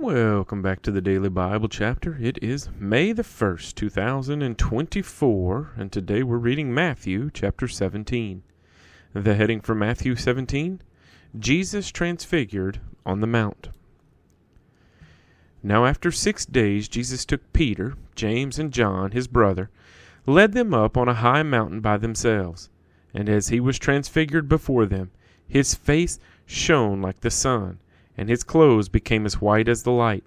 Welcome back to the Daily Bible Chapter. It is May the 1st, 2024, and today we're reading Matthew chapter 17. The heading for Matthew 17, Jesus Transfigured on the Mount. Now after 6 days Jesus took Peter, James, and John, his brother, led them up on a high mountain by themselves. And as he was transfigured before them, his face shone like the sun, and his clothes became as white as the light.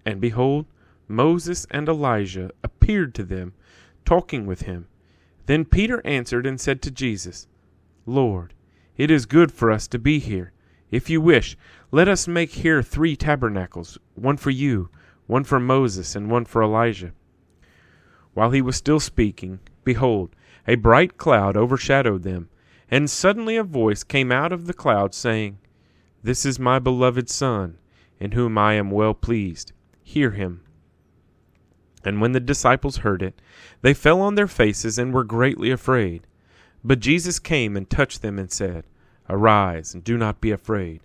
And behold, Moses and Elijah appeared to them, talking with him. Then Peter answered and said to Jesus, Lord, it is good for us to be here. If you wish, let us make here 3 tabernacles, one for you, one for Moses, and one for Elijah. While he was still speaking, behold, a bright cloud overshadowed them, and suddenly a voice came out of the cloud, saying, This is my beloved Son, in whom I am well pleased. Hear him. And when the disciples heard it, they fell on their faces and were greatly afraid. But Jesus came and touched them and said, Arise, and do not be afraid.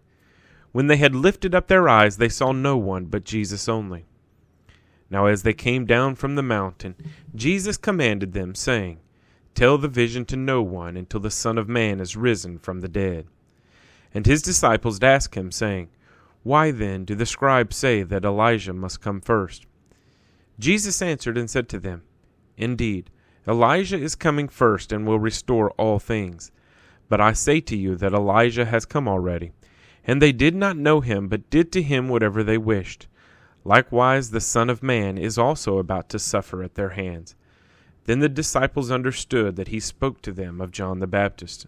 When they had lifted up their eyes, they saw no one but Jesus only. Now as they came down from the mountain, Jesus commanded them, saying, Tell the vision to no one until the Son of Man is risen from the dead. And his disciples asked him, saying, Why then do the scribes say that Elijah must come first? Jesus answered and said to them, Indeed, Elijah is coming first and will restore all things. But I say to you that Elijah has come already, and they did not know him, but did to him whatever they wished. Likewise the Son of Man is also about to suffer at their hands. Then the disciples understood that he spoke to them of John the Baptist.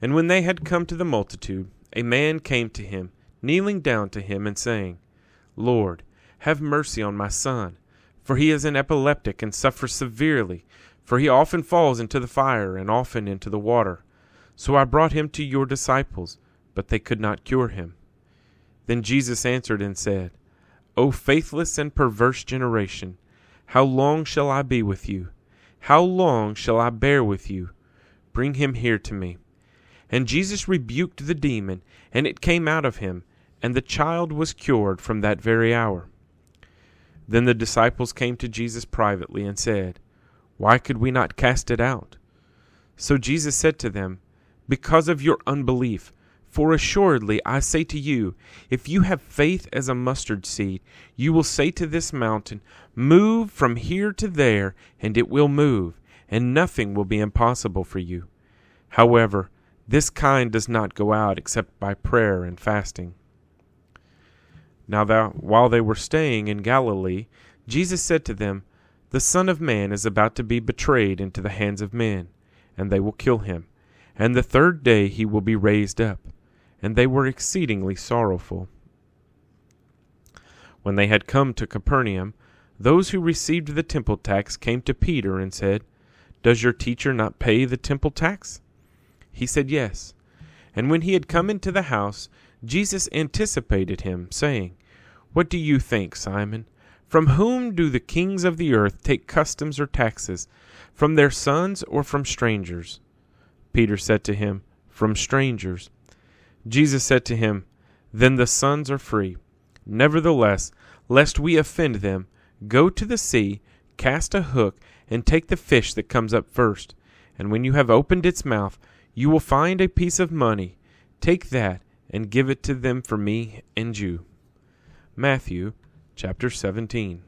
And when they had come to the multitude, a man came to him, kneeling down to him and saying, Lord, have mercy on my son, for he is an epileptic and suffers severely, for he often falls into the fire and often into the water. So I brought him to your disciples, but they could not cure him. Then Jesus answered and said, O faithless and perverse generation, how long shall I be with you? How long shall I bear with you? Bring him here to me. And Jesus rebuked the demon, and it came out of him, and the child was cured from that very hour. Then the disciples came to Jesus privately and said, Why could we not cast it out? So Jesus said to them, Because of your unbelief. For assuredly I say to you, if you have faith as a mustard seed, you will say to this mountain, Move from here to there, and it will move, and nothing will be impossible for you. However, this kind does not go out except by prayer and fasting. Now while they were staying in Galilee, Jesus said to them, The Son of Man is about to be betrayed into the hands of men, and they will kill him. And the 3rd day he will be raised up. And they were exceedingly sorrowful. When they had come to Capernaum, those who received the temple tax came to Peter and said, Does your teacher not pay the temple tax? He said, Yes. And when he had come into the house, Jesus anticipated him, saying, What do you think, Simon? From whom do the kings of the earth take customs or taxes? From their sons or from strangers? Peter said to him, From strangers. Jesus said to him, Then the sons are free. Nevertheless, lest we offend them, go to the sea, cast a hook, and take the fish that comes up first. And when you have opened its mouth, you will find a piece of money. Take that and give it to them for me and you. Matthew chapter 17.